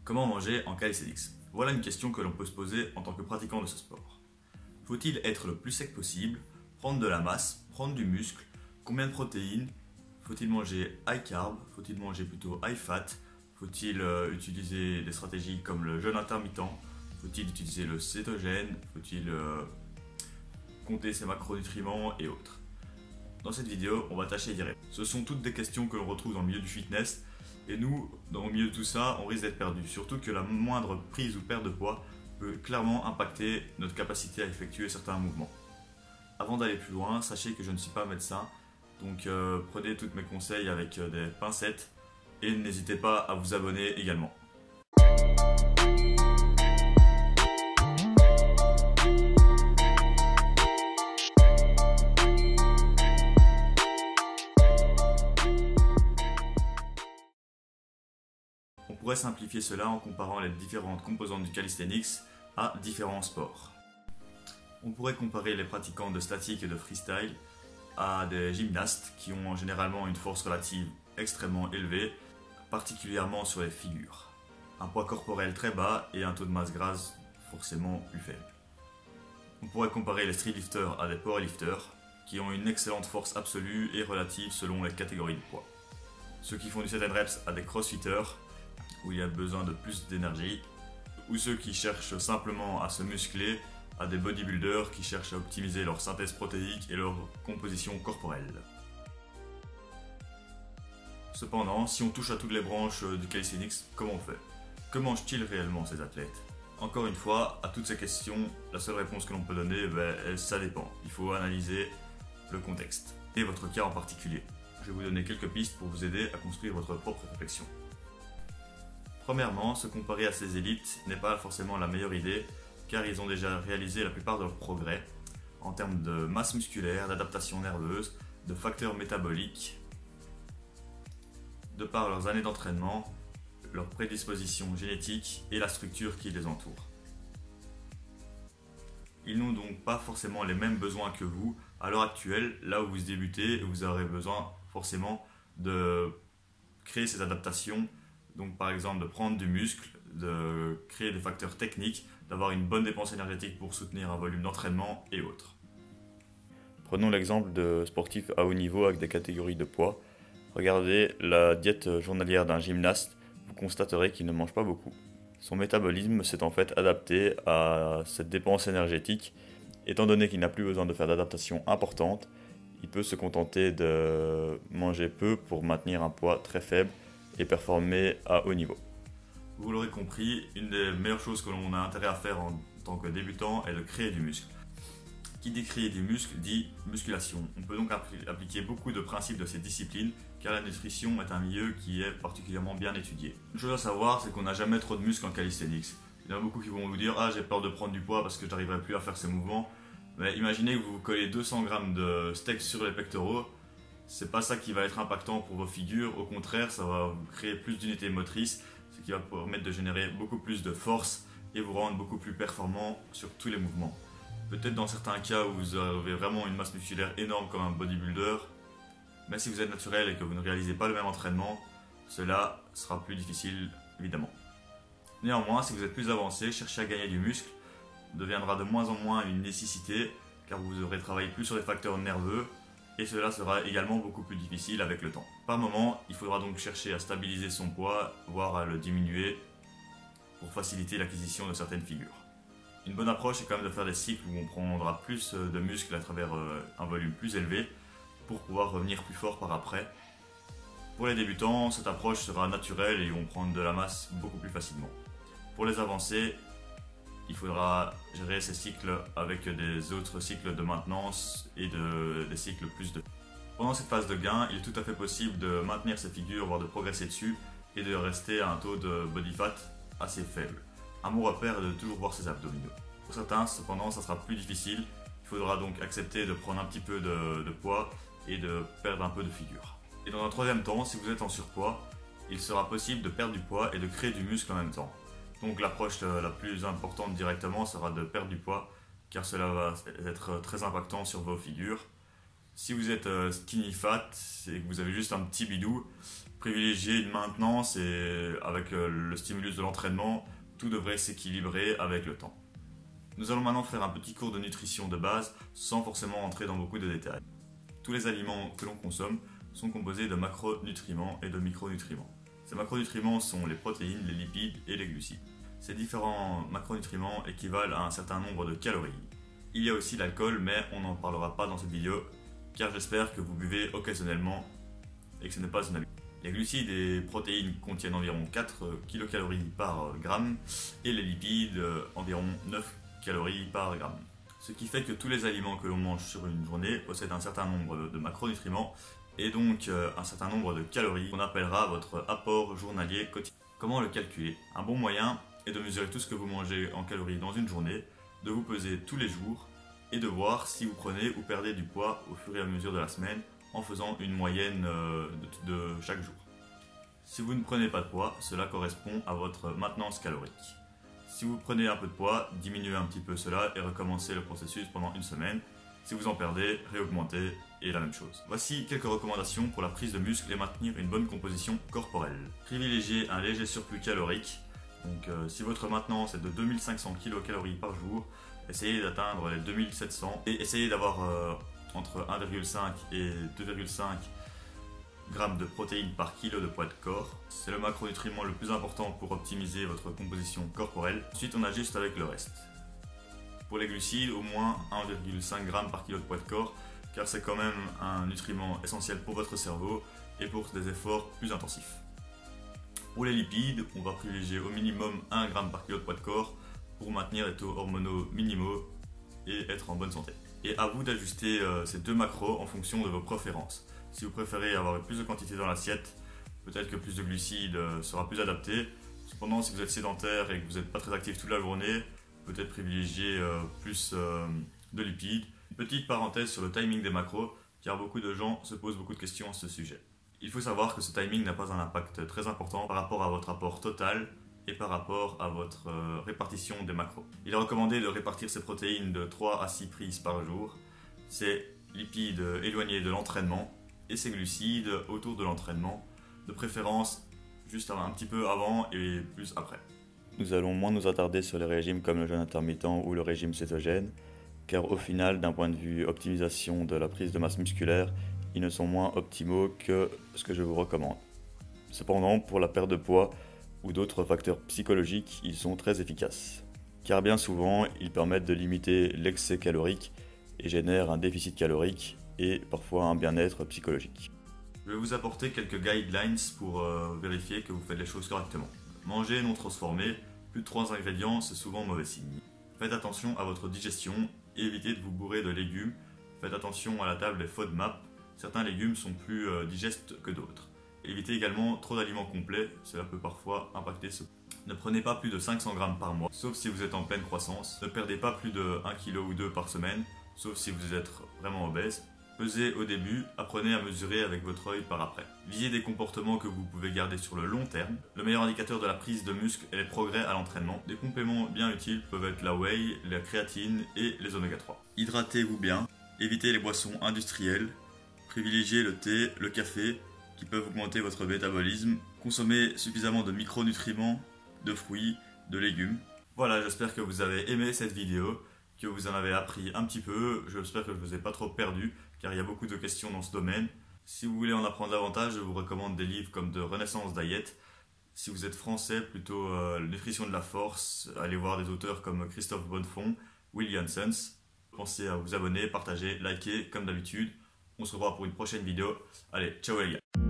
Comment manger en calisthenics? Voilà une question que l'on peut se poser en tant que pratiquant de ce sport. Faut-il être le plus sec possible, prendre de la masse, prendre du muscle, combien de protéines? Faut-il manger high carb? Faut-il manger plutôt high fat? Faut-il utiliser des stratégies comme le jeûne intermittent? Faut-il utiliser le cétogène? Faut-il compter ses macronutriments et autres? Dans cette vidéo, on va tâcher d'y répondre. Ce sont toutes des questions que l'on retrouve dans le milieu du fitness et nous, dans le milieu de tout ça, on risque d'être perdu. Surtout que la moindre prise ou perte de poids peut clairement impacter notre capacité à effectuer certains mouvements. Avant d'aller plus loin, sachez que je ne suis pas médecin, donc prenez tous mes conseils avec des pincettes et n'hésitez pas à vous abonner également. On pourrait simplifier cela en comparant les différentes composantes du calisthenics à différents sports. On pourrait comparer les pratiquants de statique et de freestyle à des gymnastes qui ont généralement une force relative extrêmement élevée, particulièrement sur les figures. Un poids corporel très bas et un taux de masse grasse forcément plus faible. On pourrait comparer les streetlifters à des powerlifters qui ont une excellente force absolue et relative selon les catégories de poids. Ceux qui font du set and reps à des crossfitters où il y a besoin de plus d'énergie, ou ceux qui cherchent simplement à se muscler à des bodybuilders qui cherchent à optimiser leur synthèse protéique et leur composition corporelle. Cependant, si on touche à toutes les branches du calisthenics, comment on fait? Que mangent-ils réellement ces athlètes? Encore une fois, à toutes ces questions, la seule réponse que l'on peut donner, ça dépend. Il faut analyser le contexte et votre cas en particulier. Je vais vous donner quelques pistes pour vous aider à construire votre propre réflexion. Premièrement, se comparer à ces élites n'est pas forcément la meilleure idée car ils ont déjà réalisé la plupart de leurs progrès en termes de masse musculaire, d'adaptation nerveuse, de facteurs métaboliques, de par leurs années d'entraînement, leur prédisposition génétique et la structure qui les entoure. Ils n'ont donc pas forcément les mêmes besoins que vous à l'heure actuelle, là où vous débutez, vous aurez besoin forcément de créer ces adaptations. Donc par exemple de prendre du muscle, de créer des facteurs techniques, d'avoir une bonne dépense énergétique pour soutenir un volume d'entraînement et autres. Prenons l'exemple de sportifs à haut niveau avec des catégories de poids. Regardez la diète journalière d'un gymnaste, vous constaterez qu'il ne mange pas beaucoup. Son métabolisme s'est en fait adapté à cette dépense énergétique. Étant donné qu'il n'a plus besoin de faire d'adaptation importante, il peut se contenter de manger peu pour maintenir un poids très faible et performer à haut niveau. Vous l'aurez compris, une des meilleures choses que l'on a intérêt à faire en tant que débutant est de créer du muscle. Qui dit créer du muscle dit musculation. On peut donc appliquer beaucoup de principes de ces disciplines car la nutrition est un milieu qui est particulièrement bien étudié. Une chose à savoir, c'est qu'on n'a jamais trop de muscles en calisthenics. Il y en a beaucoup qui vont vous dire « Ah, j'ai peur de prendre du poids parce que je n'arriverai plus à faire ces mouvements ». Mais imaginez que vous vous collez 200 grammes de steak sur les pectoraux. C'est pas ça qui va être impactant pour vos figures, au contraire, ça va vous créer plus d'unités motrices, ce qui va vous permettre de générer beaucoup plus de force et vous rendre beaucoup plus performant sur tous les mouvements. Peut-être dans certains cas où vous avez vraiment une masse musculaire énorme comme un bodybuilder, mais si vous êtes naturel et que vous ne réalisez pas le même entraînement, cela sera plus difficile évidemment. Néanmoins, si vous êtes plus avancé, chercher à gagner du muscle deviendra de moins en moins une nécessité car vous devrez travailler plus sur les facteurs nerveux et cela sera également beaucoup plus difficile avec le temps. Par moment, il faudra donc chercher à stabiliser son poids, voire à le diminuer pour faciliter l'acquisition de certaines figures. Une bonne approche est quand même de faire des cycles où on prendra plus de muscles à travers un volume plus élevé pour pouvoir revenir plus fort par après. Pour les débutants, cette approche sera naturelle et ils vont prendre de la masse beaucoup plus facilement. Pour les avancés, il faudra gérer ces cycles avec des autres cycles de maintenance et des cycles plus de... Pendant cette phase de gain, il est tout à fait possible de maintenir ces figures, voire de progresser dessus et de rester à un taux de body fat assez faible. Un bon repère est de toujours voir ses abdominaux. Pour certains, cependant, ça sera plus difficile. Il faudra donc accepter de prendre un petit peu de poids et de perdre un peu de figure. Et dans un troisième temps, si vous êtes en surpoids, il sera possible de perdre du poids et de créer du muscle en même temps. Donc l'approche la plus importante directement sera de perdre du poids car cela va être très impactant sur vos figures. Si vous êtes skinny fat et que vous avez juste un petit bidou, privilégier une maintenance et avec le stimulus de l'entraînement, tout devrait s'équilibrer avec le temps. Nous allons maintenant faire un petit cours de nutrition de base sans forcément entrer dans beaucoup de détails. Tous les aliments que l'on consomme sont composés de macronutriments et de micronutriments. Ces macronutriments sont les protéines, les lipides et les glucides. Ces différents macronutriments équivalent à un certain nombre de calories. Il y a aussi l'alcool, mais on n'en parlera pas dans cette vidéo, car j'espère que vous buvez occasionnellement et que ce n'est pas une habitude. Les glucides et protéines contiennent environ 4 kcal par gramme et les lipides environ 9 calories par gramme. Ce qui fait que tous les aliments que l'on mange sur une journée possèdent un certain nombre de macronutriments et donc un certain nombre de calories qu'on appellera votre apport journalier quotidien. Comment le calculer? Un bon moyen est de mesurer tout ce que vous mangez en calories dans une journée, de vous peser tous les jours et de voir si vous prenez ou perdez du poids au fur et à mesure de la semaine en faisant une moyenne de chaque jour. Si vous ne prenez pas de poids, cela correspond à votre maintenance calorique. Si vous prenez un peu de poids, diminuez un petit peu cela et recommencez le processus pendant une semaine. Si vous en perdez, réaugmentez et la même chose. Voici quelques recommandations pour la prise de muscle et maintenir une bonne composition corporelle. Privilégiez un léger surplus calorique. Donc si votre maintenance est de 2500 kcal par jour, essayez d'atteindre les 2700 et essayez d'avoir entre 1,5 et 2,5 grammes de protéines par kilo de poids de corps. C'est le macronutriment le plus important pour optimiser votre composition corporelle. Ensuite, on ajuste avec le reste. Pour les glucides, au moins 1,5 g par kilo de poids de corps, car c'est quand même un nutriment essentiel pour votre cerveau et pour des efforts plus intensifs. Pour les lipides, on va privilégier au minimum 1 g par kilo de poids de corps pour maintenir les taux hormonaux minimaux et être en bonne santé. Et à vous d'ajuster ces deux macros en fonction de vos préférences. Si vous préférez avoir plus de quantité dans l'assiette, peut-être que plus de glucides sera plus adapté. Cependant, si vous êtes sédentaire et que vous n'êtes pas très actif toute la journée, peut-être privilégier plus de lipides. Une petite parenthèse sur le timing des macros, car beaucoup de gens se posent beaucoup de questions à ce sujet. Il faut savoir que ce timing n'a pas un impact très important par rapport à votre apport total et par rapport à votre répartition des macros. Il est recommandé de répartir ces protéines de 3 à 6 prises par jour, ces lipides éloignés de l'entraînement et ces glucides autour de l'entraînement, de préférence juste un petit peu avant et plus après. Nous allons moins nous attarder sur les régimes comme le jeûne intermittent ou le régime cétogène, car au final, d'un point de vue optimisation de la prise de masse musculaire, ils ne sont moins optimaux que ce que je vous recommande. Cependant, pour la perte de poids ou d'autres facteurs psychologiques, ils sont très efficaces, car bien souvent, ils permettent de limiter l'excès calorique et génèrent un déficit calorique et parfois un bien-être psychologique. Je vais vous apporter quelques guidelines pour vérifier que vous faites les choses correctement. Manger non transformé, plus de 3 ingrédients, c'est souvent mauvais signe. Faites attention à votre digestion et évitez de vous bourrer de légumes. Faites attention à la table des FODMAP, certains légumes sont plus digestes que d'autres. Évitez également trop d'aliments complets, cela peut parfois impacter ce. Ne prenez pas plus de 500 g par mois, sauf si vous êtes en pleine croissance. Ne perdez pas plus de 1 kg ou 2 par semaine, sauf si vous êtes vraiment obèse. Pesez au début, apprenez à mesurer avec votre œil par après. Visez des comportements que vous pouvez garder sur le long terme. Le meilleur indicateur de la prise de muscle est les progrès à l'entraînement. Des compléments bien utiles peuvent être la whey, la créatine et les oméga 3. Hydratez-vous bien, évitez les boissons industrielles, privilégiez le thé, le café qui peuvent augmenter votre métabolisme. Consommez suffisamment de micronutriments, de fruits, de légumes. Voilà, j'espère que vous avez aimé cette vidéo, que vous en avez appris un petit peu. J'espère que je ne vous ai pas trop perdu, car il y a beaucoup de questions dans ce domaine. Si vous voulez en apprendre davantage, je vous recommande des livres comme de Renaissance Diet. Si vous êtes français, plutôt Nutrition de la force, allez voir des auteurs comme Christophe Bonnefond, Will Janssens. Pensez à vous abonner, partager, liker comme d'habitude. On se revoit pour une prochaine vidéo. Allez, ciao les gars.